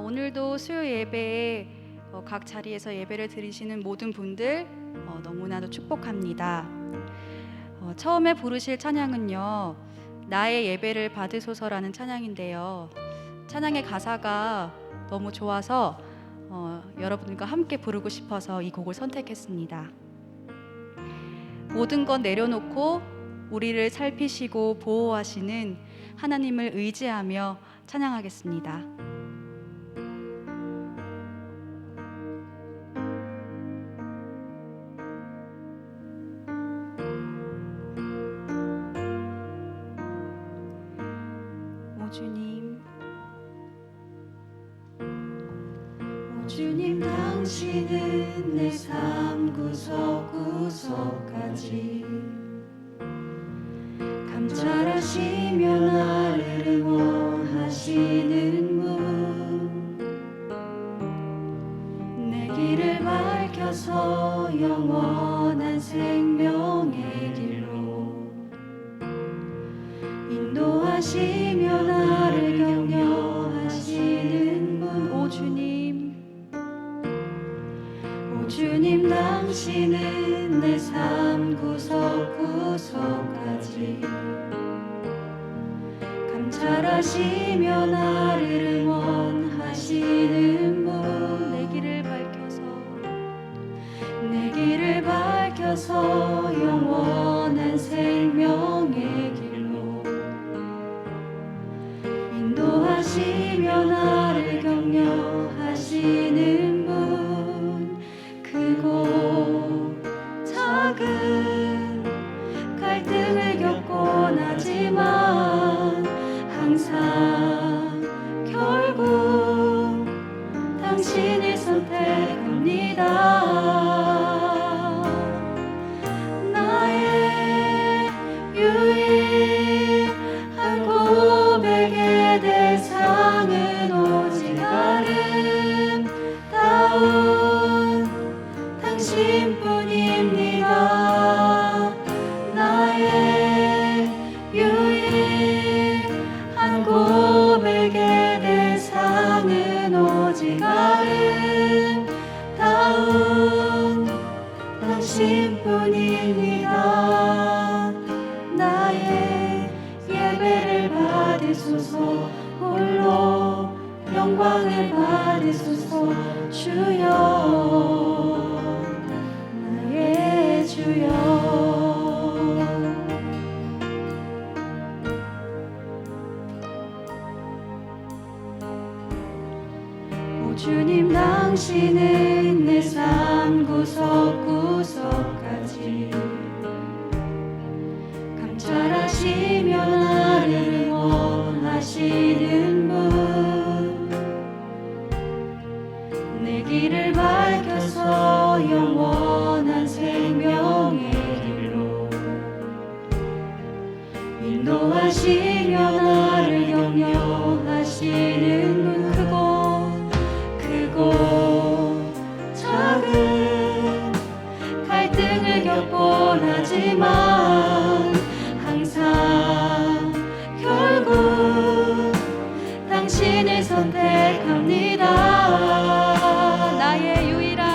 오늘도 수요 예배에 각 자리에서 예배를 드리시는 모든 분들 너무나도 축복합니다. 처음에 부르실 찬양은요, 나의 예배를 받으소서라는 찬양인데요, 찬양의 가사가 너무 좋아서 여러분과 함께 부르고 싶어서 이 곡을 선택했습니다. 모든 것 내려놓고 우리를 살피시고 보호하시는 하나님을 의지하며 찬양하겠습니다. 주님 당신은 내 삶 구석구석까지 감찰하시며 나를 응원하시는 분, 내 길을 밝혀서 영원한 생명의 길로 인도하시며 나를 격려하시는 분. 오 주님, 주님 당신은 내 삶 구석구석까지 감찰하시며 나를 응원하시는 분, 내 길을 밝혀서 영원한 생명의 길로 인도하시며 나를 격려하시는 분, 크고 작은 갈등을 겪곤 하지만 항상 결국 당신을 선택합니다. 나의 유일한 고백의 대상은 오직 아름다운 당신뿐입니다. 나의 유일한 고백의 대상은 오직 아름다운 당신뿐입니다. 나의 예배를 받으소서, 홀로 영광을 받으소서. 주여, 나의 주여. 오 주님 당신은 내 삶 구석구석까지 감찰하시며 나를 응원하시는 분, 내 길을 밝혀서 영원한 생명의 길로 인도하시며 나를 격려하시는 분, 크고 작은 갈등을 겪곤 하지만 항상 결국 당신을 선택합니다. 나의 유일한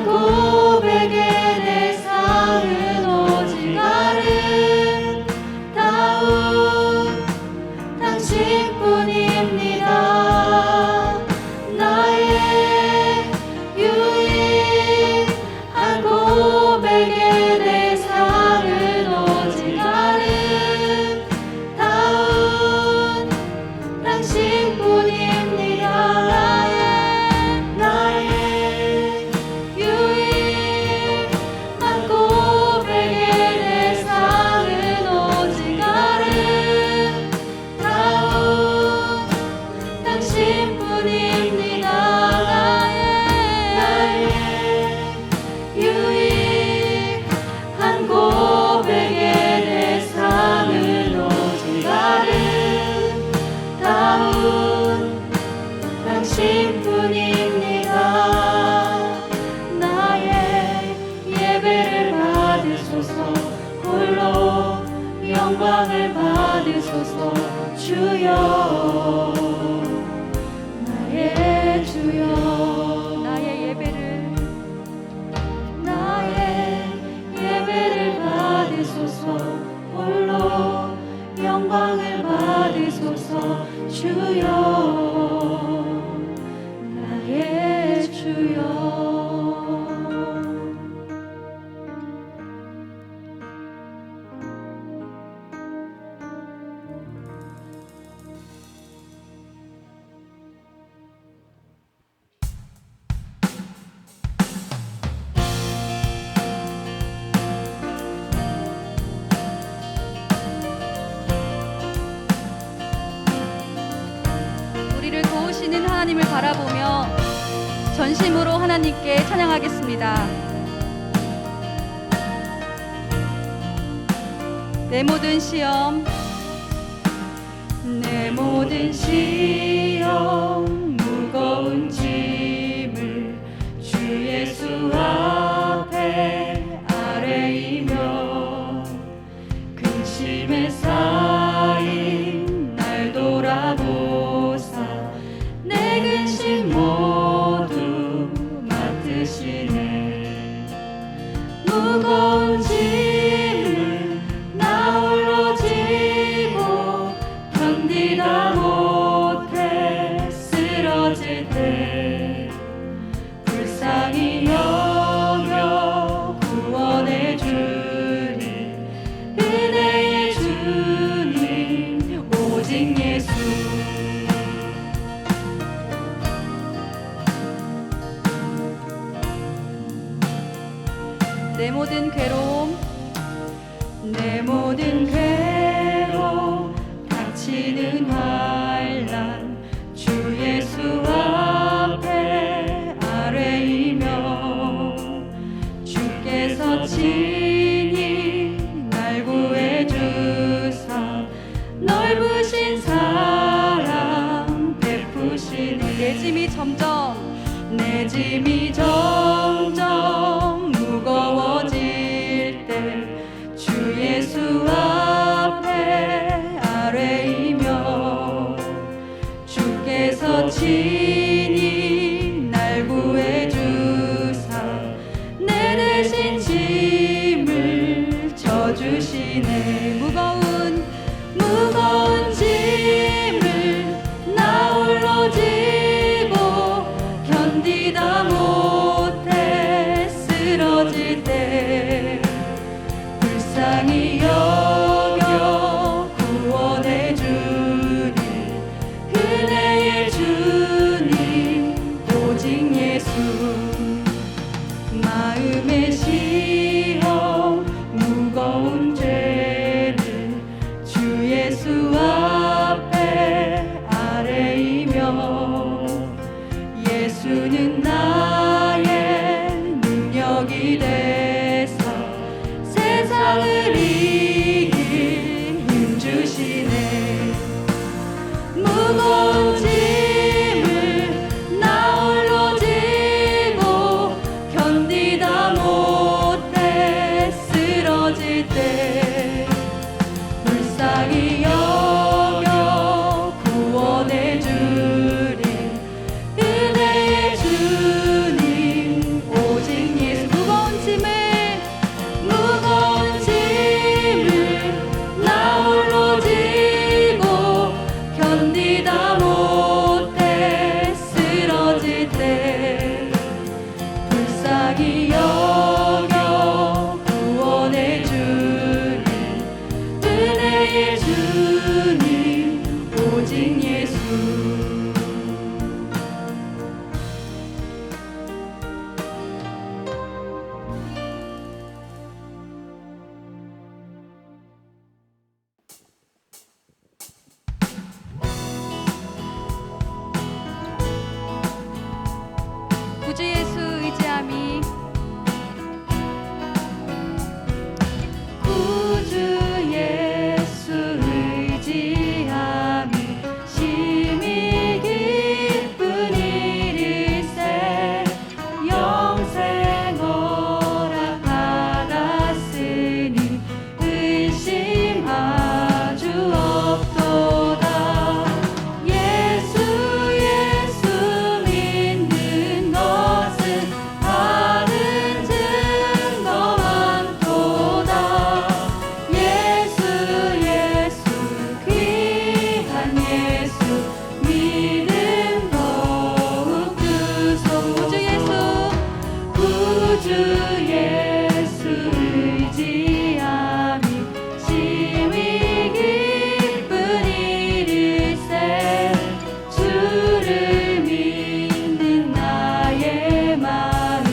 고백의 대상은 오직 아름다운 당신뿐입니다. 나의 유일한 고백의 대상은 오직 아름다운 당신뿐입니다. 나의 유일한 고백의 대상은 오직 아름다운 당신뿐입니다. 나의 유일한 고백의 대상은 오직 아름다운 당신뿐입니다. 나의 예배를 받으소서, 홀로 영광을 받으소서. 주여 나의 주여 나의 예배를 받으소서. 홀로 영광을 받으소서. 주여 나의 주여. 우리를 도우시는 하나님을 바라보며 전심으로 하나님께 찬양하겠습니다. 내 모든 시험, 내 모든 시험 무거운 짐을 주 예수 앞에 아뢰이며 근심에 쌓인 날 돌아보사 내 근심 모두 맡으시네. 무거운 짐을 나 홀로 지고 견디다 못해 쓰러질 때 불쌍히 여겨 구원해 주니 은혜의 주님 오직 예수. 내 모든 괴로움, 내 모든 괴로움 닥치는 환난 주 예수 앞에 아뢰이며 주께서 친히 날 구해주사 넓으신 사랑 베푸시니 내 짐이 점점 내 짐이 점점 무거워질 때 주 예수 앞에 아뢰이며 주께서 친히 날 구해주사 내 대신 짐을 져주시네. 무거운 짐을 나 홀로 지고 견디다 못해 쓰러질 때 불쌍히 여겨 구원해 주니 은혜의 주님 오직 예수. 마음의 시험 무거운 죄를 주 예수 앞에 아뢰이며 예수는 나의 능력이 되사 세상을 이길 힘 주시네. 무거운 짐을 나 홀로 지고 견디다 못해 쓰러질 때 불쌍히 여겨 구원해 주리 은혜의 주님 오직 예수. 무거운 짐을 나 홀로 지고 견디다 못해 쓰러질 때 불쌍히 여겨 구원해 주니 은혜의 주님 오직 예수. 구주 예수 의지함이 구주 예수 의지함이 심히 기쁜 일일세 주를 믿는 나의 마음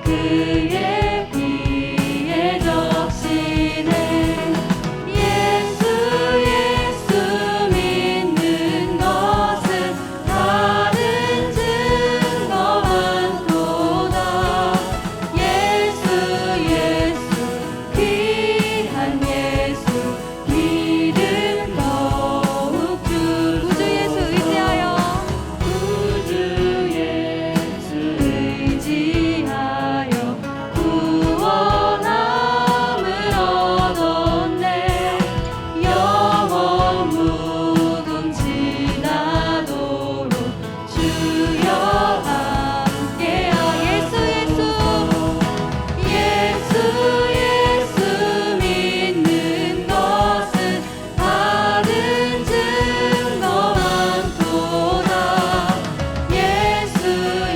그의 피에 적시네 예수 예수 믿는 것은 다른 증거 많도다 예수 예수 귀한 예수 믿음 더욱 주 구주 예수 의지하여 구주 예수 의지하여 구원함을 얻었네 영원 무궁지나도록 주여 함께하 예수 예수 예수 예수 믿는 것은 다른 증거 많도다 예수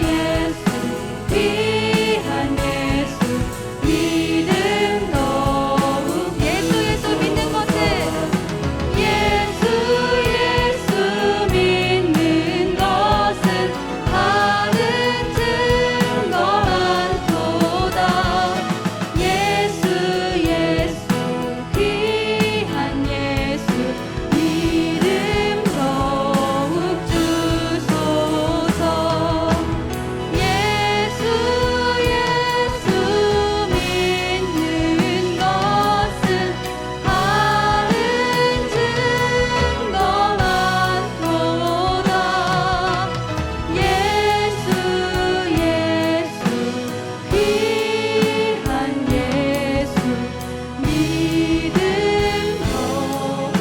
예수 귀한 예수 믿음 더욱 예수 예수 믿는 것은 예수 예수 믿는 것은 다른 증거 많도다 예수 예수 귀한 예수 믿음 더욱 주소서 예수 예수 믿는 것은 다른 증거 많도다 예수 예수 귀한 예수 믿음 더욱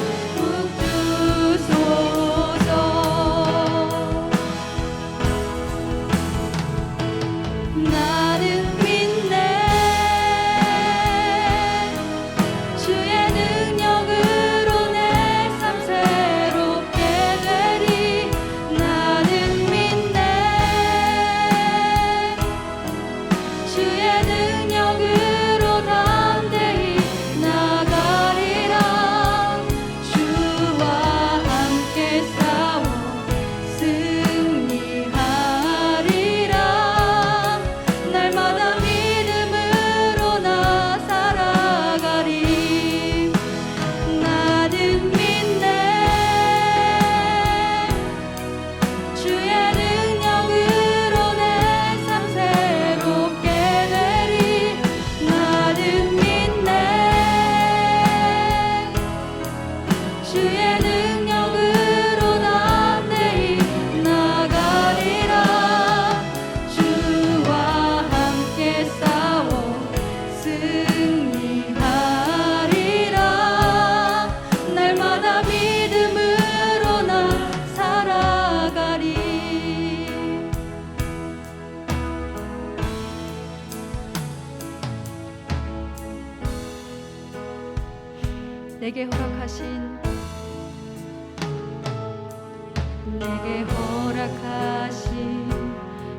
주소서 나는 믿네 주의 능력으로 내 삶 새롭게 되리 나는 믿네 주의 능력으로 담대히 나가리라 주와 함께 싸워 승리하리라 날마다 믿음으로 나 살아가리 나는 믿네 주의 능력으로 내 삶 새롭게 되리 나는 믿네 주의 능력으로 담대히 나가리라 주와 함께 싸워 승리하리라 날마다 믿음으로 나 살아가리 내게 허락하신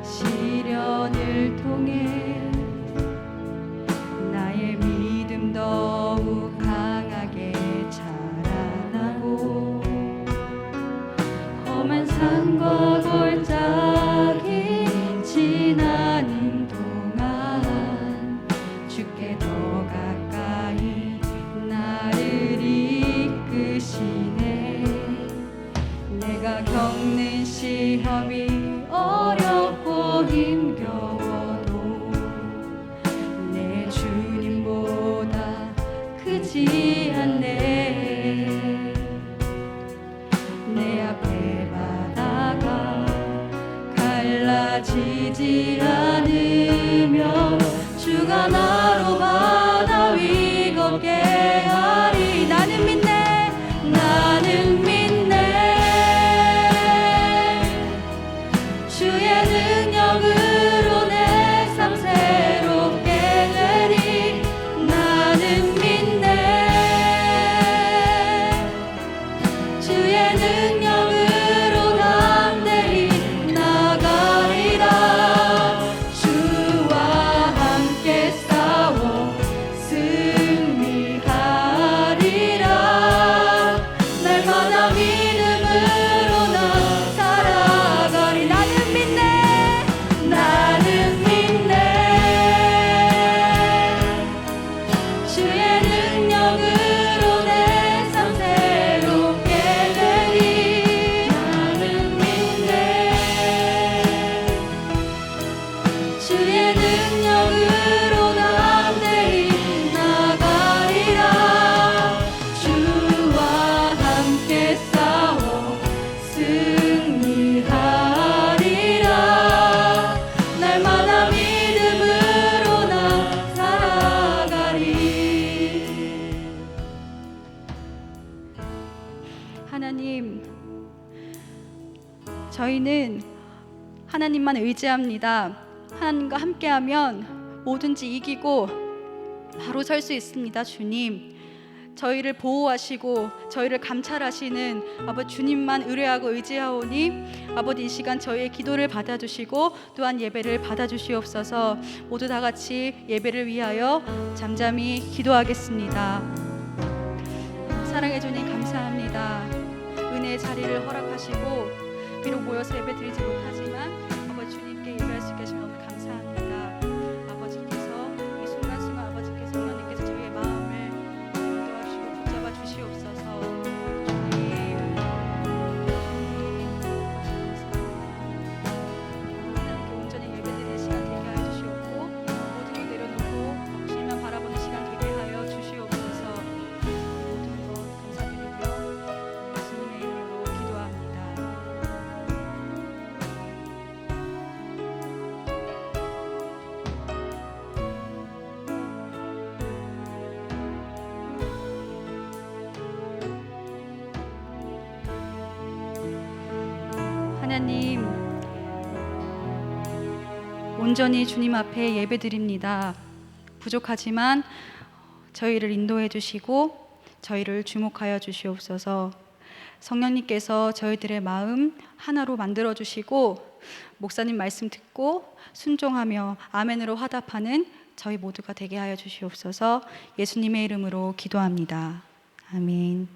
시련을 통해 나의 믿음 더욱 강하게 자라나고 험한 산과 골짜기 지나는 동안 주께 더 가까이 나를 이끄시네 내가 겪는 시험이 어렵고 힘겨워도 저희는 하나님만 의지합니다. 하나님과 함께하면 뭐든지 이기고 바로 설 수 있습니다. 주님, 저희를 보호하시고 저희를 감찰하시는 아버지 주님만 의뢰하고 의지하오니 아버지 이 시간 저희의 기도를 받아주시고 또한 예배를 받아주시옵소서. 모두 다 같이 예배를 위하여 잠잠히 기도하겠습니다. 사랑해 주님 감사합니다. 은혜의 자리를 허락하시고 비록 모여서 예배 드리지 못하지만 아버지 주님께 예배할 수 있게 하시면 너무 감사합니다. 아버지께서 이 순간순간 아버지께서 하나님께서 저희의 마음을 인도하시고 붙잡아 주시옵소서. 주님 하나님께 온전히 예배드리는 시간 되게 하여 주시옵고 모든 것 내려놓고 주님만 바라보는 시간 되게 하여 주시옵소서. 모든 것 감사드리며 예수님의 이름으로 기도합니다. 하나님, 온전히 주님 앞에 예배드립니다. 부족하지만 저희를 인도해 주시고 저희를 주목하여 주시옵소서. 성령님께서 저희들의 마음 하나로 만들어 주시고 목사님 말씀 듣고 순종하며 아멘으로 화답하는 저희 모두가 되게 하여 주시옵소서. 예수님의 이름으로 기도합니다. 아멘.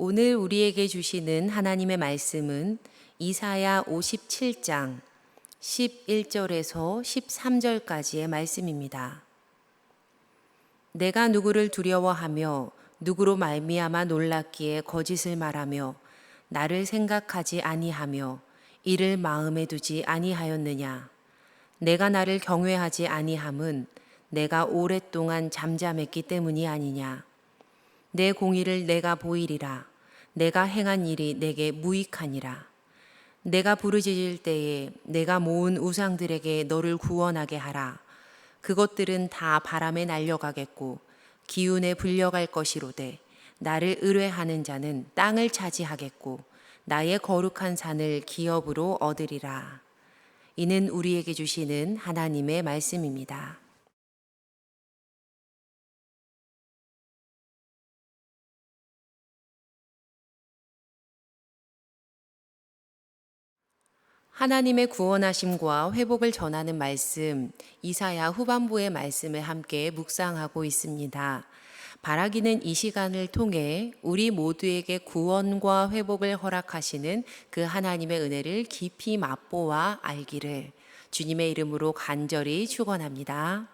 오늘 우리에게 주시는 하나님의 말씀은 이사야 57장 11절에서 13절까지의 말씀입니다. 내가 누구를 두려워하며 누구로 말미암아 놀랍기에 거짓을 말하며 나를 생각하지 아니하며 이를 마음에 두지 아니하였느냐. 내가 나를 경외하지 아니함은 내가 오랫동안 잠잠했기 때문이 아니냐. 내 공의를 내가 보이리라. 내가 행한 일이 내게 무익하니라. 내가 부르짖을 때에 내가 모은 우상들에게 너를 구원하게 하라. 그것들은 다 바람에 날려가겠고 기운에 불려갈 것이로되 나를 의뢰하는 자는 땅을 차지하겠고 나의 거룩한 산을 기업으로 얻으리라. 이는 우리에게 주시는 하나님의 말씀입니다. 하나님의 구원하심과 회복을 전하는 말씀, 이사야 후반부의 말씀을 함께 묵상하고 있습니다. 바라기는 이 시간을 통해 우리 모두에게 구원과 회복을 허락하시는 그 하나님의 은혜를 깊이 맛보아 알기를 주님의 이름으로 간절히 축원합니다.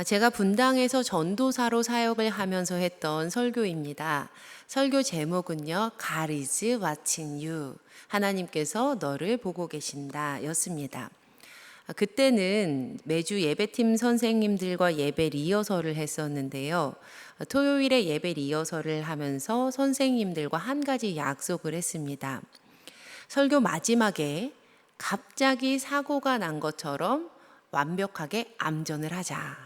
제가 분당에서 전도사로 사역을 하면서 했던 설교입니다. 설교 제목은요, God is watching you. 하나님께서 너를 보고 계신다 였습니다. 그때는 매주 예배팀 선생님들과 예배 리허설을 했었는데요. 토요일에 예배 리허설을 하면서 선생님들과 한 가지 약속을 했습니다. 설교 마지막에 갑자기 사고가 난 것처럼 완벽하게 암전을 하자.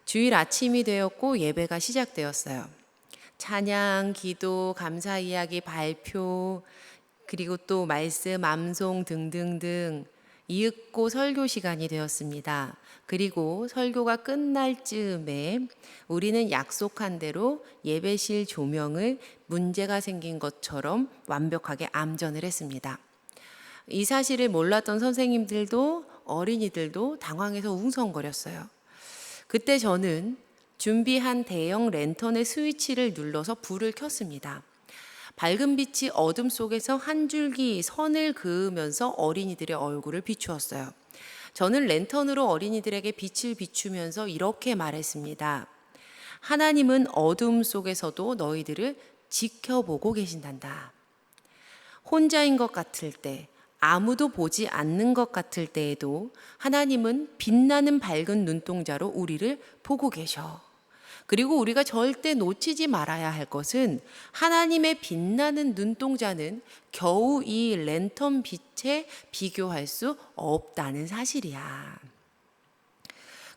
주일 아침이 되었고 예배가 시작되었어요. 찬양, 기도, 감사 이야기, 발표, 그리고 또 말씀, 암송 등등등 이윽고 설교 시간이 되었습니다. 그리고 설교가 끝날 즈음에 우리는 약속한 대로 예배실 조명을 문제가 생긴 것처럼 완벽하게 암전을 했습니다. 이 사실을 몰랐던 선생님들도 어린이들도 당황해서 웅성거렸어요. 그때 저는 준비한 대형 랜턴의 스위치를 눌러서 불을 켰습니다. 밝은 빛이 어둠 속에서 한 줄기 선을 그으면서 어린이들의 얼굴을 비추었어요. 저는 랜턴으로 어린이들에게 빛을 비추면서 이렇게 말했습니다. 하나님은 어둠 속에서도 너희들을 지켜보고 계신단다. 혼자인 것 같을 때, 아무도 보지 않는 것 같을 때에도 하나님은 빛나는 밝은 눈동자로 우리를 보고 계셔. 그리고 우리가 절대 놓치지 말아야 할 것은 하나님의 빛나는 눈동자는 겨우 이 랜턴 빛에 비교할 수 없다는 사실이야.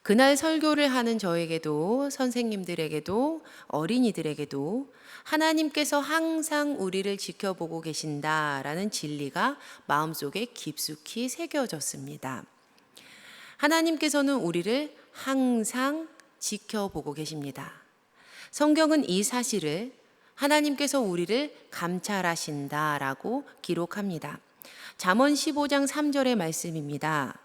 그날 설교를 하는 저에게도 선생님들에게도 어린이들에게도 하나님께서 항상 우리를 지켜보고 계신다라는 진리가 마음속에 깊숙이 새겨졌습니다. 하나님께서는 우리를 항상 지켜보고 계십니다. 성경은 이 사실을 하나님께서 우리를 감찰하신다라고 기록합니다. 잠언 15장 3절의 말씀입니다.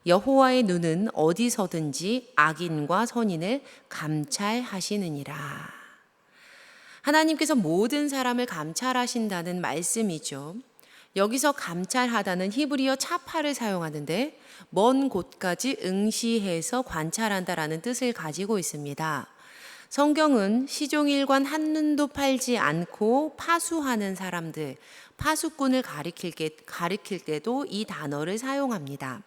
여호와의 눈은 어디서든지 악인과 선인을 감찰하시느니라. 하나님께서 모든 사람을 감찰하신다는 말씀이죠. 여기서 감찰하다는 히브리어 차파를 사용하는데 먼 곳까지 응시해서 관찰한다라는 뜻을 가지고 있습니다. 성경은 시종일관 한눈도 팔지 않고 파수하는 사람들, 파수꾼을 가리킬 때도 이 단어를 사용합니다.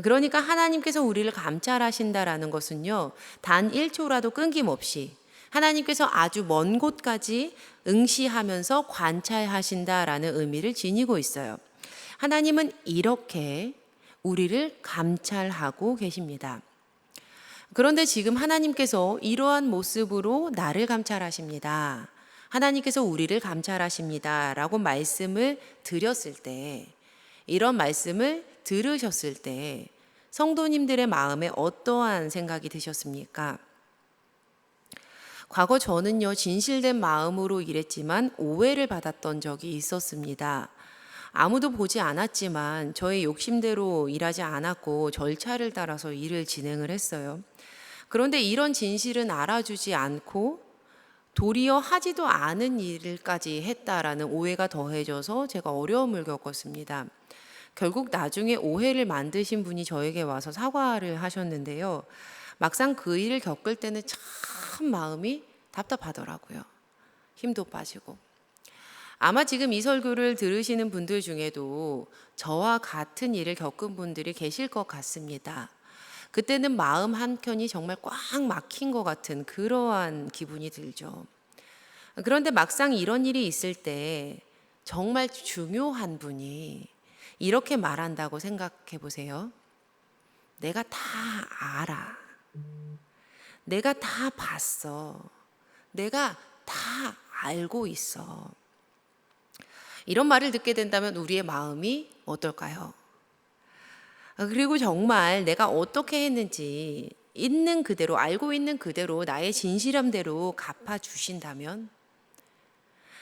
그러니까 하나님께서 우리를 감찰하신다라는 것은요, 단 1초라도 끊김없이 하나님께서 아주 먼 곳까지 응시하면서 관찰하신다라는 의미를 지니고 있어요. 하나님은 이렇게 우리를 감찰하고 계십니다. 그런데 지금 하나님께서 이러한 모습으로 나를 감찰하십니다. 하나님께서 우리를 감찰하십니다. 라고 말씀을 드렸을 때, 이런 말씀을 들으셨을 때 성도님들의 마음에 어떠한 생각이 드셨습니까? 과거 저는요, 진실된 마음으로 일했지만 오해를 받았던 적이 있었습니다. 아무도 보지 않았지만 저의 욕심대로 일하지 않았고 절차를 따라서 일을 진행을 했어요. 그런데 이런 진실은 알아주지 않고 도리어 하지도 않은 일까지 했다라는 오해가 더해져서 제가 어려움을 겪었습니다. 결국 나중에 오해를 만드신 분이 저에게 와서 사과를 하셨는데요. 막상 그 일을 겪을 때는 참 마음이 답답하더라고요. 힘도 빠지고. 아마 지금 이 설교를 들으시는 분들 중에도 저와 같은 일을 겪은 분들이 계실 것 같습니다. 그때는 마음 한켠이 정말 꽉 막힌 것 같은 그러한 기분이 들죠. 그런데 막상 이런 일이 있을 때 정말 중요한 분이 이렇게 말한다고 생각해 보세요. 내가 다 알아. 내가 다 봤어. 내가 다 알고 있어. 이런 말을 듣게 된다면 우리의 마음이 어떨까요? 그리고 정말 내가 어떻게 했는지 있는 그대로, 알고 있는 그대로 나의 진실함대로 갚아주신다면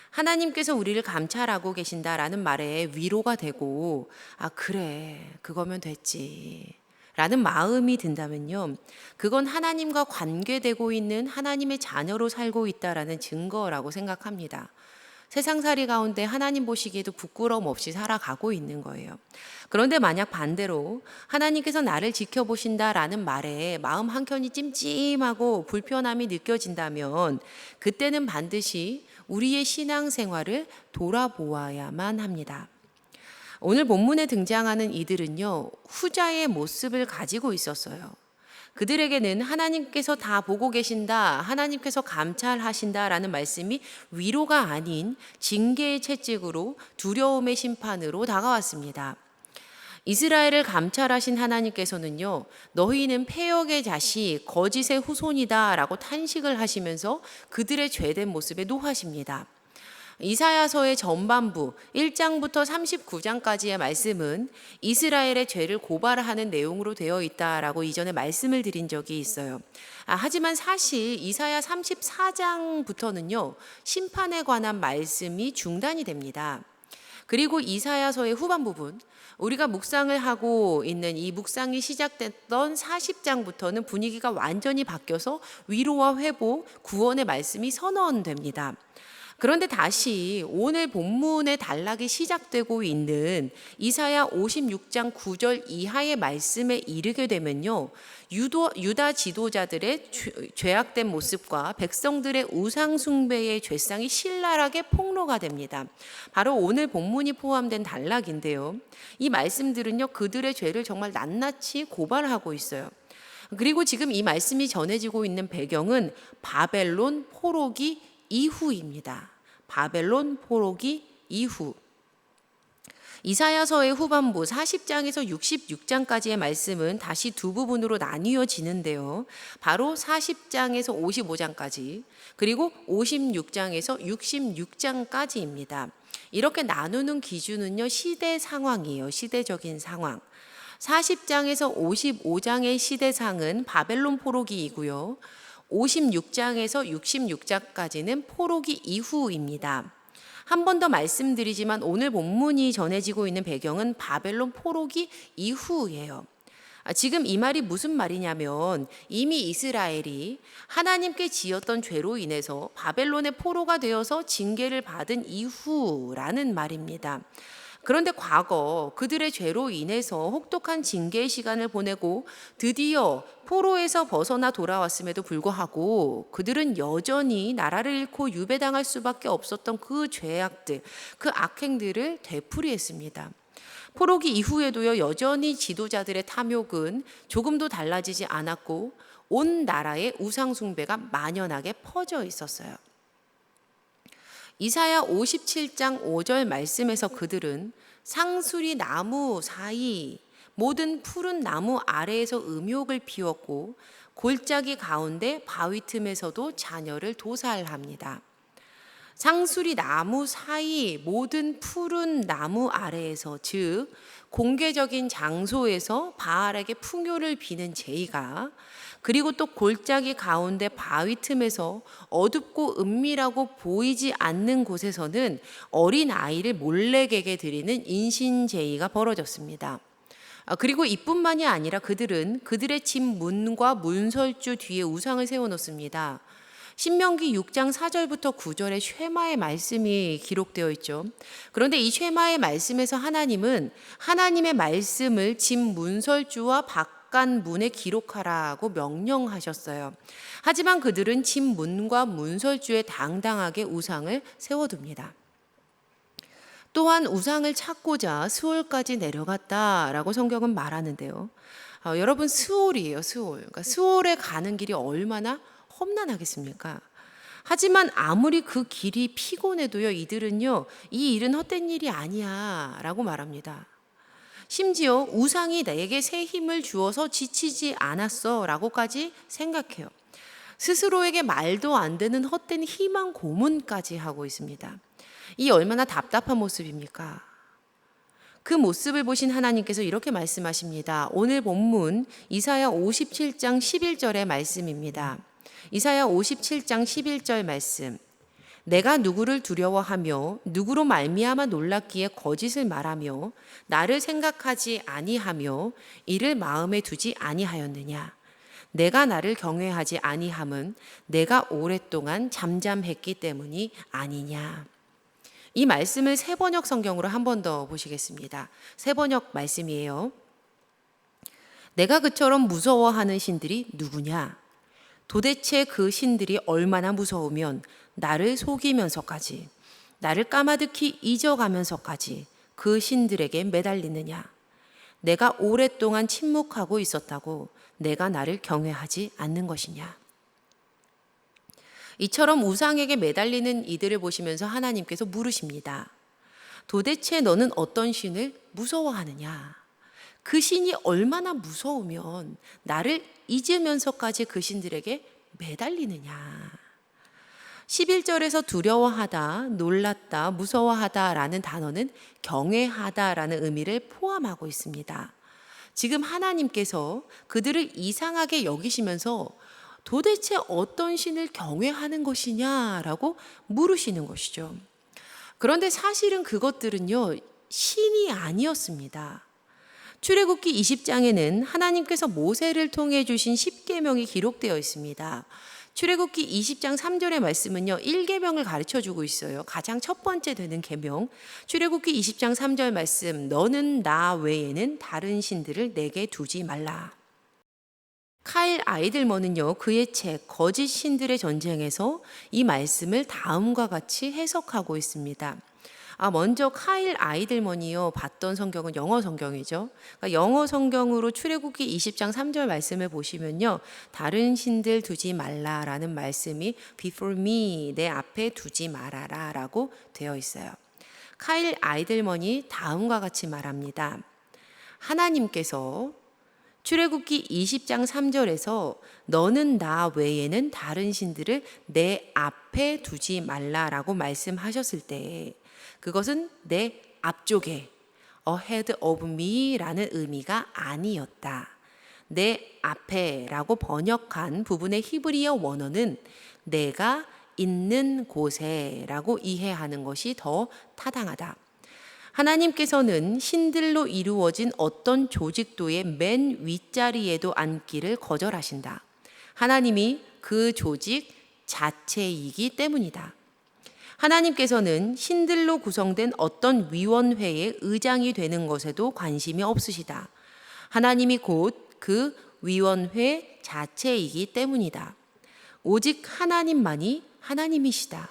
하나님께서 우리를 감찰하고 계신다라는 말에 위로가 되고, 아, 그래, 그거면 됐지 라는 마음이 든다면요, 그건 하나님과 관계되고 있는 하나님의 자녀로 살고 있다라는 증거라고 생각합니다. 세상살이 가운데 하나님 보시기에도 부끄러움 없이 살아가고 있는 거예요. 그런데 만약 반대로 하나님께서 나를 지켜보신다라는 말에 마음 한켠이 찜찜하고 불편함이 느껴진다면 그때는 반드시 우리의 신앙생활을 돌아보아야만 합니다. 오늘 본문에 등장하는 이들은요, 후자의 모습을 가지고 있었어요. 그들에게는 하나님께서 다 보고 계신다, 하나님께서 감찰하신다라는 말씀이 위로가 아닌 징계의 채찍으로 두려움의 심판으로 다가왔습니다. 이스라엘을 감찰하신 하나님께서는요, 너희는 패역의 자식, 거짓의 후손이다 라고 탄식을 하시면서 그들의 죄된 모습에 노하십니다. 이사야서의 전반부 1장부터 39장까지의 말씀은 이스라엘의 죄를 고발하는 내용으로 되어 있다라고 이전에 말씀을 드린 적이 있어요. 하지만 사실 이사야 34장부터는요, 심판에 관한 말씀이 중단이 됩니다. 그리고 이사야서의 후반 부분, 우리가 묵상을 하고 있는 이 묵상이 시작됐던 40장부터는 분위기가 완전히 바뀌어서 위로와 회복, 구원의 말씀이 선언됩니다. 그런데 다시 오늘 본문의 단락이 시작되고 있는 이사야 56장 9절 이하의 말씀에 이르게 되면요, 유다 지도자들의 죄악된 모습과 백성들의 우상 숭배의 죄상이 신랄하게 폭로가 됩니다. 바로 오늘 본문이 포함된 단락인데요, 이 말씀들은요, 그들의 죄를 정말 낱낱이 고발하고 있어요. 그리고 지금 이 말씀이 전해지고 있는 배경은 바벨론 포로기 이후입니다. 바벨론 포로기 이후. 이사야서의 후반부 40장에서 66장까지의 말씀은 다시 두 부분으로 나뉘어지는데요. 바로 40장에서 55장까지 그리고 56장에서 66장까지입니다. 이렇게 나누는 기준은요, 시대 상황이에요. 시대적인 상황. 40장에서 55장의 시대상은 바벨론 포로기이고요. 56장에서 66장까지는 포로기 이후입니다. 한 번 더 말씀드리지만 오늘 본문이 전해지고 있는 배경은 바벨론 포로기 이후예요. 지금 이 말이 무슨 말이냐면 이미 이스라엘이 하나님께 지었던 죄로 인해서 바벨론의 포로가 되어서 징계를 받은 이후라는 말입니다. 그런데 과거 그들의 죄로 인해서 혹독한 징계의 시간을 보내고 드디어 포로에서 벗어나 돌아왔음에도 불구하고 그들은 여전히 나라를 잃고 유배당할 수밖에 없었던 그 죄악들, 그 악행들을 되풀이했습니다. 포로기 이후에도요, 여전히 지도자들의 탐욕은 조금도 달라지지 않았고 온 나라에 우상 숭배가 만연하게 퍼져 있었어요. 이사야 57장 5절 말씀에서 그들은 상수리 나무 사이 모든 푸른 나무 아래에서 음욕을 피웠고 골짜기 가운데 바위 틈에서도 자녀를 도살합니다. 상수리 나무 사이 모든 푸른 나무 아래에서, 즉 공개적인 장소에서 바알에게 풍요를 비는 제의가, 그리고 또 골짜기 가운데 바위 틈에서 어둡고 은밀하고 보이지 않는 곳에서는 어린 아이를 몰래에게 드리는 인신제의가 벌어졌습니다. 그리고 이뿐만이 아니라 그들은 그들의 집 문과 문설주 뒤에 우상을 세워놓습니다. 신명기 6장 4절부터 9절에 쉐마의 말씀이 기록되어 있죠. 그런데 이 쉐마의 말씀에서 하나님은 하나님의 말씀을 집 문설주와 바깥 문에 기록하라고 명령하셨어요. 하지만 그들은 집 문과 문설주에 당당하게 우상을 세워둡니다. 또한 우상을 찾고자 스올까지 내려갔다라고 성경은 말하는데요. 여러분, 스올이에요, 스올. 그러니까 스올에 가는 길이 얼마나 험난하겠습니까? 하지만 아무리 그 길이 피곤해도요, 이들은요, 이 일은 헛된 일이 아니야 라고 말합니다. 심지어 우상이 내게 새 힘을 주어서 지치지 않았어 라고까지 생각해요. 스스로에게 말도 안 되는 헛된 희망 고문까지 하고 있습니다. 이 얼마나 답답한 모습입니까? 그 모습을 보신 하나님께서 이렇게 말씀하십니다. 오늘 본문 이사야 57장 11절의 말씀입니다. 이사야 57장 11절 말씀. 내가 누구를 두려워하며 누구로 말미암아 놀랍기에 거짓을 말하며 나를 생각하지 아니하며 이를 마음에 두지 아니하였느냐. 내가 나를 경외하지 아니함은 내가 오랫동안 잠잠했기 때문이 아니냐. 이 말씀을 새번역 성경으로 한 번 더 보시겠습니다. 새번역 말씀이에요. 내가 그처럼 무서워하는 신들이 누구냐? 도대체 그 신들이 얼마나 무서우면 나를 속이면서까지, 나를 까마득히 잊어가면서까지 그 신들에게 매달리느냐? 내가 오랫동안 침묵하고 있었다고 내가 나를 경외하지 않는 것이냐? 이처럼 우상에게 매달리는 이들을 보시면서 하나님께서 물으십니다. 도대체 너는 어떤 신을 무서워하느냐? 그 신이 얼마나 무서우면 나를 잊으면서까지 그 신들에게 매달리느냐? 11절에서 두려워하다, 놀랐다, 무서워하다라는 단어는 경외하다라는 의미를 포함하고 있습니다. 지금 하나님께서 그들을 이상하게 여기시면서 도대체 어떤 신을 경외하는 것이냐라고 물으시는 것이죠. 그런데 사실은 그것들은요, 신이 아니었습니다. 출애굽기 20장에는 하나님께서 모세를 통해 주신 10계명이 기록되어 있습니다. 출애굽기 20장 3절의 말씀은요, 1계명을 가르쳐주고 있어요. 가장 첫 번째 되는 계명. 출애굽기 20장 3절 말씀, 너는 나 외에는 다른 신들을 내게 두지 말라. 카일 아이들먼은요, 그의 책 거짓 신들의 전쟁에서 이 말씀을 다음과 같이 해석하고 있습니다. 먼저 카일 아이들머니요 봤던 성경은 영어 성경이죠. 그러니까 영어 성경으로 출애굽기 20장 3절 말씀을 보시면요, 다른 신들 두지 말라라는 말씀이 before me, 내 앞에 두지 말아라라고 되어 있어요. 카일 아이들머니 다음과 같이 말합니다. 하나님께서 출애굽기 20장 3절에서 너는 나 외에는 다른 신들을 내 앞에 두지 말라라고 말씀하셨을 때 그것은 내 앞쪽에 ahead of me라는 의미가 아니었다. 내 앞에라고 번역한 부분의 히브리어 원어는 내가 있는 곳에라고 이해하는 것이 더 타당하다. 하나님께서는 신들로 이루어진 어떤 조직도의 맨 윗자리에도 앉기를 거절하신다. 하나님이 그 조직 자체이기 때문이다. 하나님께서는 신들로 구성된 어떤 위원회의 의장이 되는 것에도 관심이 없으시다. 하나님이 곧 그 위원회 자체이기 때문이다. 오직 하나님만이 하나님이시다.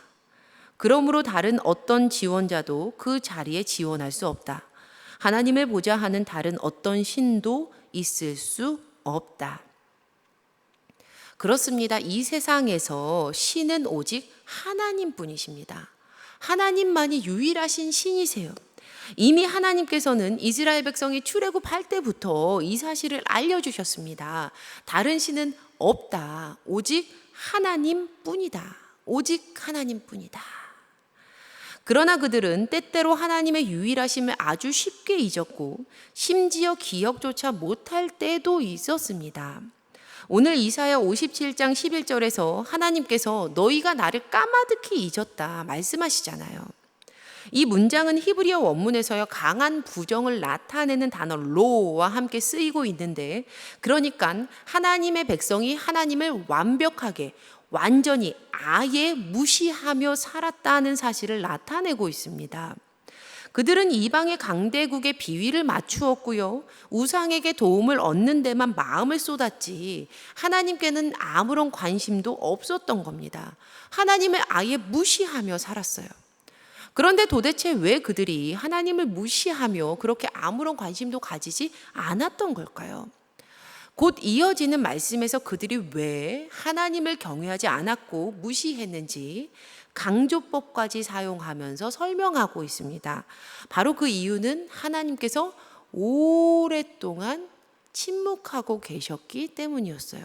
그러므로 다른 어떤 지원자도 그 자리에 지원할 수 없다. 하나님을 보자 하는 다른 어떤 신도 있을 수 없다. 그렇습니다. 이 세상에서 신은 오직 하나님뿐이십니다. 하나님만이 유일하신 신이세요. 이미 하나님께서는 이스라엘 백성이 출애굽할 때부터 이 사실을 알려주셨습니다. 다른 신은 없다. 오직 하나님뿐이다. 오직 하나님뿐이다. 그러나 그들은 때때로 하나님의 유일하심을 아주 쉽게 잊었고 심지어 기억조차 못할 때도 있었습니다. 오늘 이사야 57장 11절에서 하나님께서 너희가 나를 까마득히 잊었다 말씀하시잖아요. 이 문장은 히브리어 원문에서요 강한 부정을 나타내는 단어 로와 함께 쓰이고 있는데, 그러니까 하나님의 백성이 하나님을 완벽하게 완전히 아예 무시하며 살았다는 사실을 나타내고 있습니다. 그들은 이방의 강대국의 비위를 맞추었고요, 우상에게 도움을 얻는 데만 마음을 쏟았지 하나님께는 아무런 관심도 없었던 겁니다. 하나님을 아예 무시하며 살았어요. 그런데 도대체 왜 그들이 하나님을 무시하며 그렇게 아무런 관심도 가지지 않았던 걸까요? 곧 이어지는 말씀에서 그들이 왜 하나님을 경외하지 않았고 무시했는지 강조법까지 사용하면서 설명하고 있습니다. 바로 그 이유는 하나님께서 오랫동안 침묵하고 계셨기 때문이었어요.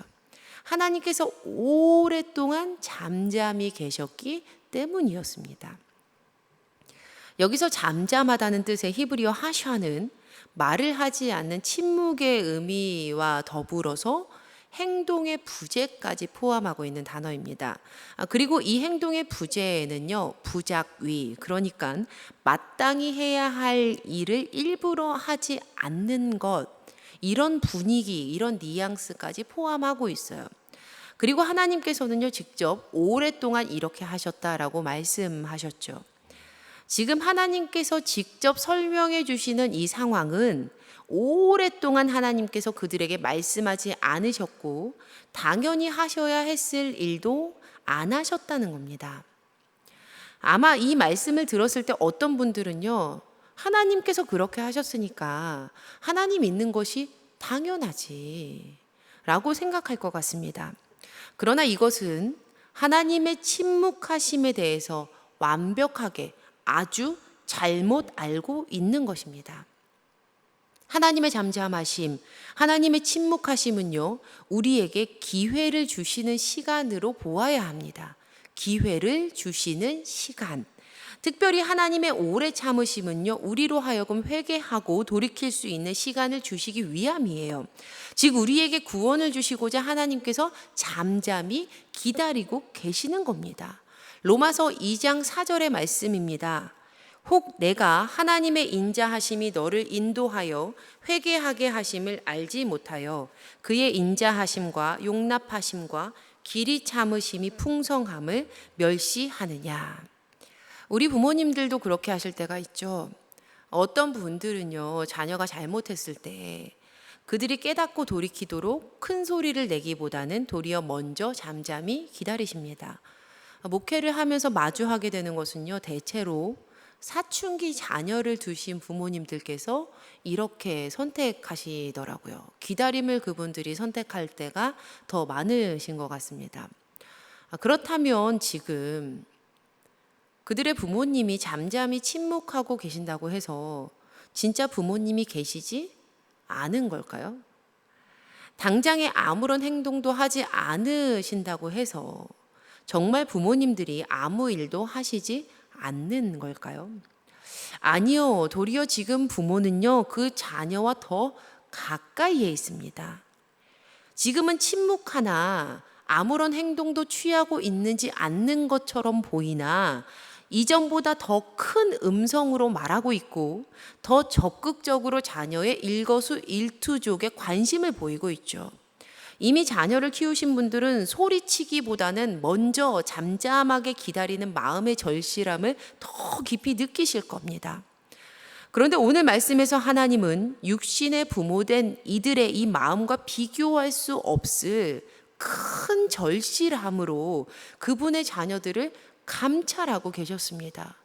하나님께서 오랫동안 잠잠히 계셨기 때문이었습니다. 여기서 잠잠하다는 뜻의 히브리어 하샤는 말을 하지 않는 침묵의 의미와 더불어서 행동의 부재까지 포함하고 있는 단어입니다. 그리고 이 행동의 부재에는요, 부작위, 그러니까 마땅히 해야 할 일을 일부러 하지 않는 것, 이런 분위기, 이런 뉘앙스까지 포함하고 있어요. 그리고 하나님께서는요, 직접 오랫동안 이렇게 하셨다라고 말씀하셨죠. 지금 하나님께서 직접 설명해 주시는 이 상황은 오랫동안 하나님께서 그들에게 말씀하지 않으셨고 당연히 하셔야 했을 일도 안 하셨다는 겁니다. 아마 이 말씀을 들었을 때 어떤 분들은요, 하나님께서 그렇게 하셨으니까 하나님 있는 것이 당연하지 라고 생각할 것 같습니다. 그러나 이것은 하나님의 침묵하심에 대해서 완벽하게 아주 잘못 알고 있는 것입니다. 하나님의 잠잠하심, 하나님의 침묵하심은요, 우리에게 기회를 주시는 시간으로 보아야 합니다. 기회를 주시는 시간. 특별히 하나님의 오래 참으심은요, 우리로 하여금 회개하고 돌이킬 수 있는 시간을 주시기 위함이에요. 즉 우리에게 구원을 주시고자 하나님께서 잠잠히 기다리고 계시는 겁니다. 로마서 2장 4절의 말씀입니다. 혹 내가 하나님의 인자하심이 너를 인도하여 회개하게 하심을 알지 못하여 그의 인자하심과 용납하심과 길이 참으심이 풍성함을 멸시하느냐. 우리 부모님들도 그렇게 하실 때가 있죠. 어떤 분들은요, 자녀가 잘못했을 때 그들이 깨닫고 돌이키도록 큰 소리를 내기보다는 도리어 먼저 잠잠히 기다리십니다. 목회를 하면서 마주하게 되는 것은요, 대체로 사춘기 자녀를 두신 부모님들께서 이렇게 선택하시더라고요. 기다림을 그분들이 선택할 때가 더 많으신 것 같습니다. 그렇다면 지금 그들의 부모님이 잠잠히 침묵하고 계신다고 해서 진짜 부모님이 계시지 않은 걸까요? 당장에 아무런 행동도 하지 않으신다고 해서 정말 부모님들이 아무 일도 하시지 않는 걸까요? 아니요, 도리어 지금 부모는요, 그 자녀와 더 가까이에 있습니다. 지금은 침묵하나 아무런 행동도 취하고 있는지 않는 것처럼 보이나 이전보다 더 큰 음성으로 말하고 있고 더 적극적으로 자녀의 일거수일투족에 관심을 보이고 있죠. 이미 자녀를 키우신 분들은 소리치기보다는 먼저 잠잠하게 기다리는 마음의 절실함을 더 깊이 느끼실 겁니다. 그런데 오늘 말씀에서 하나님은 육신의 부모된 이들의 이 마음과 비교할 수 없을 큰 절실함으로 그분의 자녀들을 감찰하고 계셨습니다.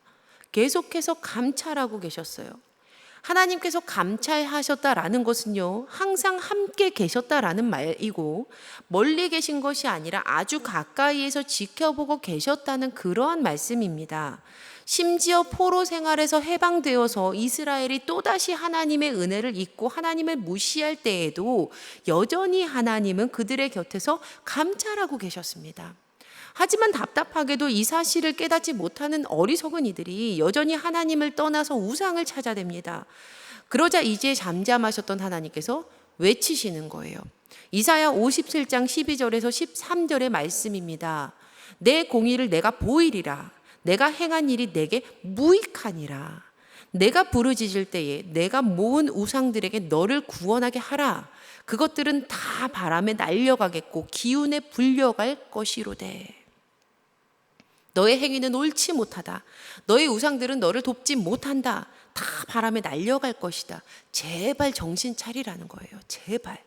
계속해서 감찰하고 계셨어요. 하나님께서 감찰하셨다라는 것은요, 항상 함께 계셨다라는 말이고 멀리 계신 것이 아니라 아주 가까이에서 지켜보고 계셨다는 그러한 말씀입니다. 심지어 포로 생활에서 해방되어서 이스라엘이 또다시 하나님의 은혜를 잊고 하나님을 무시할 때에도 여전히 하나님은 그들의 곁에서 감찰하고 계셨습니다. 하지만 답답하게도 이 사실을 깨닫지 못하는 어리석은 이들이 여전히 하나님을 떠나서 우상을 찾아댑니다. 그러자 이제 잠잠하셨던 하나님께서 외치시는 거예요. 이사야 57장 12절에서 13절의 말씀입니다. 내 공의를 내가 보이리라. 내가 행한 일이 내게 무익하니라. 내가 부르짖을 때에 내가 모은 우상들에게 너를 구원하게 하라. 그것들은 다 바람에 날려가겠고 기운에 불려갈 것이로되. 너의 행위는 옳지 못하다. 너의 우상들은 너를 돕지 못한다. 다 바람에 날려갈 것이다. 제발 정신 차리라는 거예요. 제발.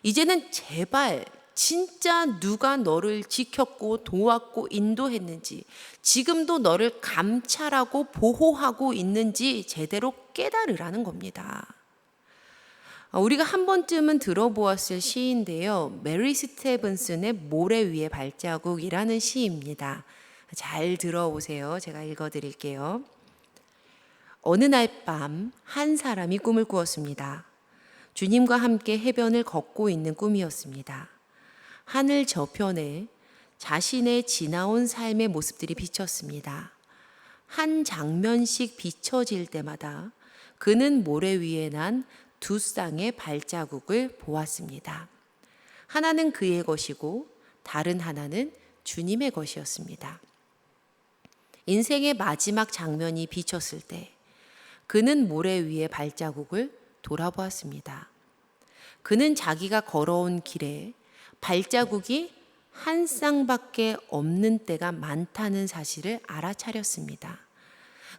이제는 제발 진짜 누가 너를 지켰고 도왔고 인도했는지, 지금도 너를 감찰하고 보호하고 있는지 제대로 깨달으라는 겁니다. 우리가 한 번쯤은 들어보았을 시인데요. 메리 스테븐슨의 모래 위의 발자국이라는 시입니다. 잘 들어보세요. 제가 읽어드릴게요. 어느 날 밤 한 사람이 꿈을 꾸었습니다. 주님과 함께 해변을 걷고 있는 꿈이었습니다. 하늘 저편에 자신의 지나온 삶의 모습들이 비쳤습니다. 한 장면씩 비춰질 때마다 그는 모래 위에 난 두 쌍의 발자국을 보았습니다. 하나는 그의 것이고 다른 하나는 주님의 것이었습니다. 인생의 마지막 장면이 비쳤을 때 그는 모래 위의 발자국을 돌아보았습니다. 그는 자기가 걸어온 길에 발자국이 한 쌍밖에 없는 때가 많다는 사실을 알아차렸습니다.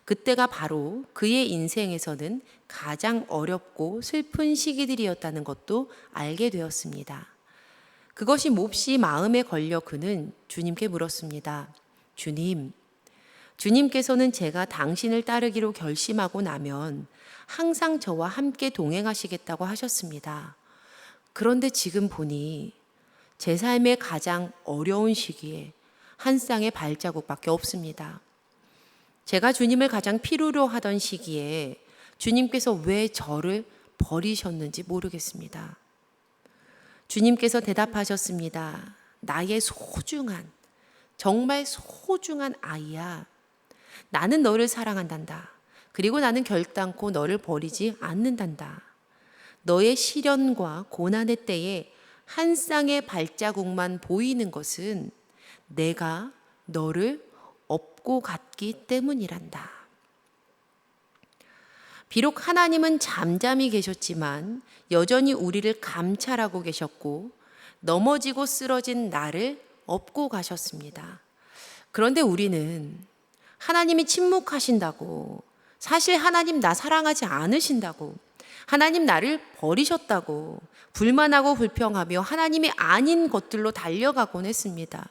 그때가 바로 그의 인생에서는 가장 어렵고 슬픈 시기들이었다는 것도 알게 되었습니다. 그것이 몹시 마음에 걸려 그는 주님께 물었습니다. 주님께서는 제가 당신을 따르기로 결심하고 나면 항상 저와 함께 동행하시겠다고 하셨습니다. 그런데 지금 보니 제 삶의 가장 어려운 시기에 한 쌍의 발자국밖에 없습니다. 제가 주님을 가장 필요로 하던 시기에 주님께서 왜 저를 버리셨는지 모르겠습니다. 주님께서 대답하셨습니다. 나의 소중한, 정말 소중한 아이야. 나는 너를 사랑한단다. 그리고 나는 결단코 너를 버리지 않는단다. 너의 시련과 고난의 때에 한 쌍의 발자국만 보이는 것은 내가 너를 업고 갔기 때문이란다. 비록 하나님은 잠잠히 계셨지만 여전히 우리를 감찰하고 계셨고 넘어지고 쓰러진 나를 업고 가셨습니다. 그런데 우리는 하나님이 침묵하신다고, 사실 하나님 나 사랑하지 않으신다고, 하나님 나를 버리셨다고 불만하고 불평하며 하나님이 아닌 것들로 달려가곤 했습니다.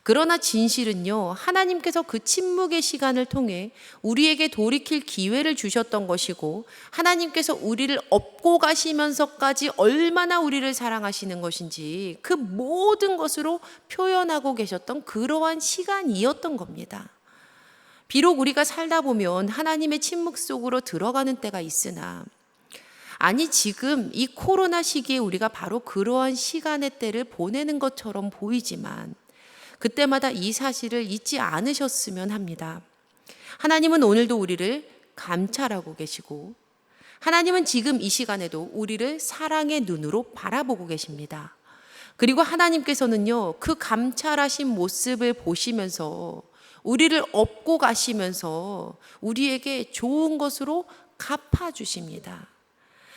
그러나 진실은요, 하나님께서 그 침묵의 시간을 통해 우리에게 돌이킬 기회를 주셨던 것이고, 하나님께서 우리를 업고 가시면서까지 얼마나 우리를 사랑하시는 것인지 그 모든 것으로 표현하고 계셨던 그러한 시간이었던 겁니다. 비록 우리가 살다 보면 하나님의 침묵 속으로 들어가는 때가 있으나, 아니 지금 이 코로나 시기에 우리가 바로 그러한 시간의 때를 보내는 것처럼 보이지만 그때마다 이 사실을 잊지 않으셨으면 합니다. 하나님은 오늘도 우리를 감찰하고 계시고, 하나님은 지금 이 시간에도 우리를 사랑의 눈으로 바라보고 계십니다. 그리고 하나님께서는요, 그 감찰하신 모습을 보시면서 우리를 업고 가시면서 우리에게 좋은 것으로 갚아주십니다.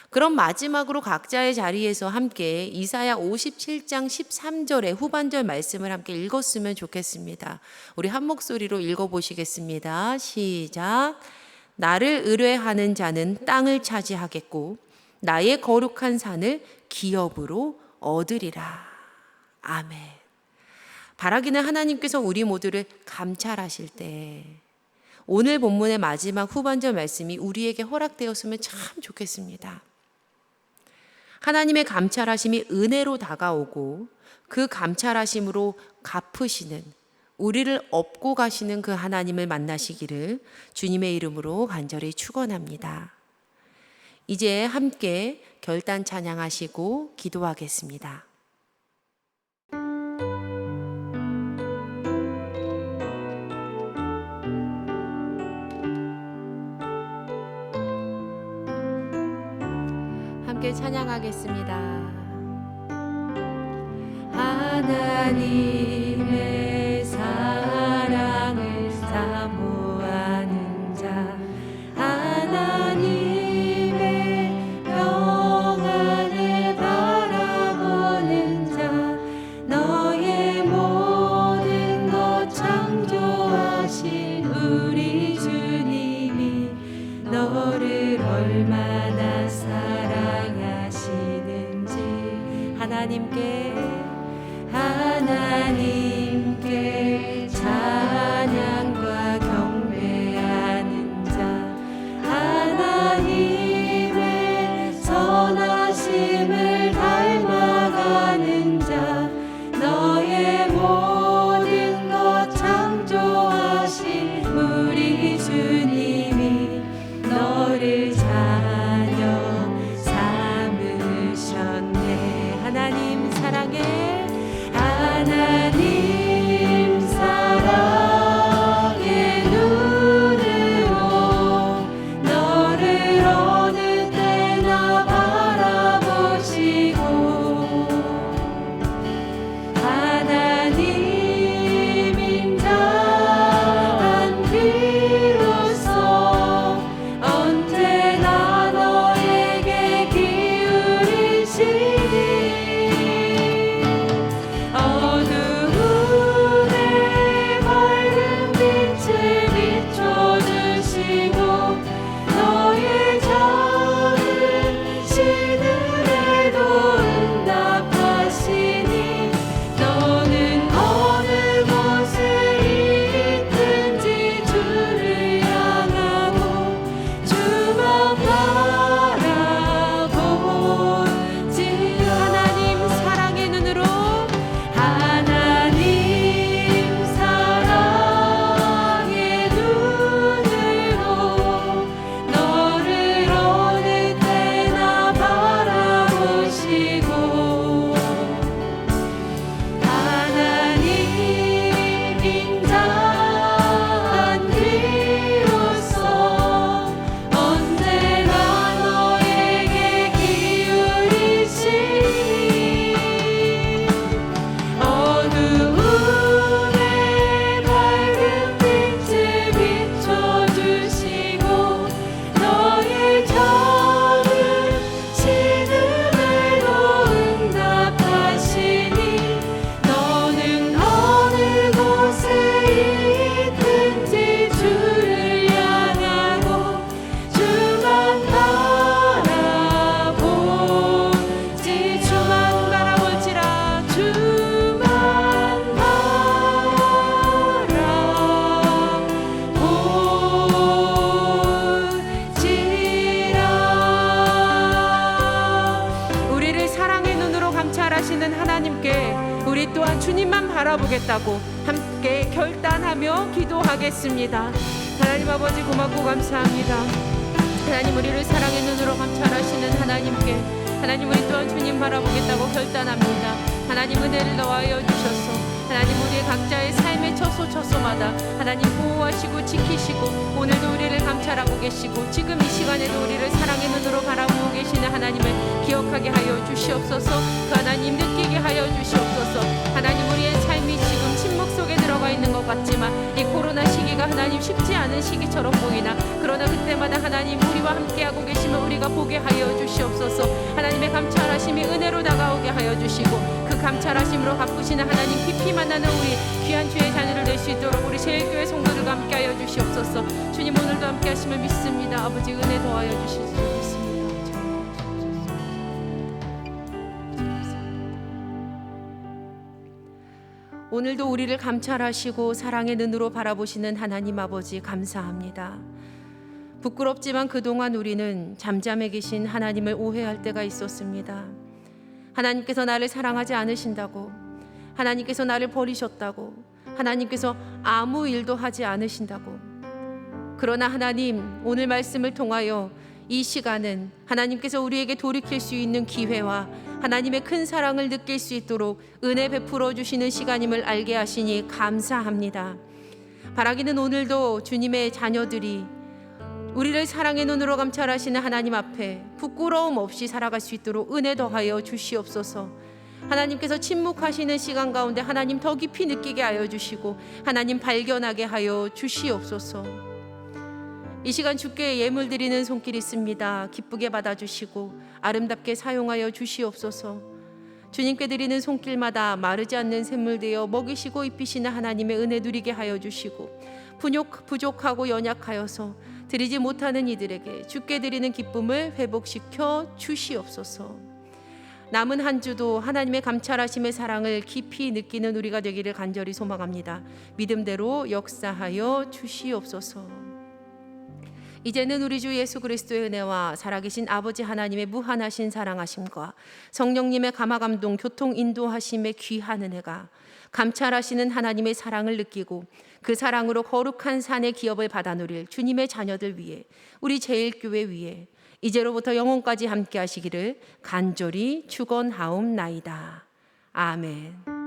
그럼 마지막으로 각자의 자리에서 함께 이사야 57장 13절의 후반절 말씀을 함께 읽었으면 좋겠습니다. 우리 한 목소리로 읽어보시겠습니다. 시작. 나를 의뢰하는 자는 땅을 차지하겠고 나의 거룩한 산을 기업으로 얻으리라. 아멘. 바라기는 하나님께서 우리 모두를 감찰하실 때 오늘 본문의 마지막 후반절 말씀이 우리에게 허락되었으면 참 좋겠습니다. 하나님의 감찰하심이 은혜로 다가오고 그 감찰하심으로 갚으시는, 우리를 업고 가시는 그 하나님을 만나시기를 주님의 이름으로 간절히 축원합니다. 이제 함께 결단 찬양하시고 기도하겠습니다. 함께 찬양하겠습니다. 하나님의 사랑을 사모하는 자, 하나님의 평안을 바라보는 자, 너의 모든 것 창조하신 우리 주님이 너를 얼마나 사랑하시는지 하나님께 찬양과 경배하는 자, 하나님의 선하심을 닮아가는 자, 너의 모든 것 창조하신 우리 주님이 너를 자녀 삼으셨네. 하나님 사랑해. 하나님 하나님께 우리 또한 주님만 바라보겠다고 함께 결단하며 기도하겠습니다. 하나님 아버지 고맙고 감사합니다. 하나님 우리를 사랑의 눈으로 감찰하시는 하나님께 하나님 우리 또한 주님 바라보겠다고 결단합니다. 하나님 은혜를 더하여 주셔서 하나님 우리의 각자의 삶의 처소처소마다 하나님 보호하시고 지키시고 오늘도 우리를 감찰하고 계시고 지금 이 시간에도 우리를 사랑의 눈으로 바라보고 계시는 하나님을 기억하게 하여 주시옵소서. 그 하나님 느끼게 하여 주시옵소서. 하나님 우리의 삶이 지금 침묵 속에 들어가 있는 것 같지만 이 코로나 시기가 하나님 쉽지 않은 시기처럼 보이나 그러나 그때마다 하나님 우리와 함께하고 계시면 우리가 보게 하여 주시옵소서. 하나님의 감찰하심이 은혜로 다가오게 하여 주시고 그 감찰하심으로 갚으시는 하나님 깊이 만나는 우리 귀한 주의 자녀를 될 수 있도록 우리 제일교회 성도들과 함께하여 주시옵소서. 주님 오늘도 함께하심을 믿습니다. 아버지 은혜 더하여 주실 수 있습니다. 오늘도 우리를 감찰하시고 사랑의 눈으로 바라보시는 하나님 아버지 감사합니다. 부끄럽지만 그동안 우리는 잠잠해 계신 하나님을 오해할 때가 있었습니다. 하나님께서 나를 사랑하지 않으신다고, 하나님께서 나를 버리셨다고, 하나님께서 아무 일도 하지 않으신다고. 그러나 하나님 오늘 말씀을 통하여 이 시간은 하나님께서 우리에게 돌이킬 수 있는 기회와 하나님의 큰 사랑을 느낄 수 있도록 은혜 베풀어 주시는 시간임을 알게 하시니 감사합니다. 바라기는 오늘도 주님의 자녀들이 우리를 사랑의 눈으로 감찰하시는 하나님 앞에 부끄러움 없이 살아갈 수 있도록 은혜 더하여 주시옵소서. 하나님께서 침묵하시는 시간 가운데 하나님 더 깊이 느끼게 하여 주시고 하나님 발견하게 하여 주시옵소서. 이 시간 주께 예물 드리는 손길 있습니다. 기쁘게 받아주시고 아름답게 사용하여 주시옵소서. 주님께 드리는 손길마다 마르지 않는 샘물 되어 먹이시고 입히시는 하나님의 은혜 누리게 하여 주시고 부족하고 연약하여서 드리지 못하는 이들에게 주께 드리는 기쁨을 회복시켜 주시옵소서. 남은 한 주도 하나님의 감찰하심의 사랑을 깊이 느끼는 우리가 되기를 간절히 소망합니다. 믿음대로 역사하여 주시옵소서. 이제는 우리 주 예수 그리스도의 은혜와 살아계신 아버지 하나님의 무한하신 사랑하심과 성령님의 감화감동 교통 인도하심의 귀한 은혜가 감찰하시는 하나님의 사랑을 느끼고 그 사랑으로 거룩한 산의 기업을 받아 누릴 주님의 자녀들 위해 우리 제일교회 위에 이제로부터 영원까지 함께 하시기를 간절히 축원하옵나이다. 아멘.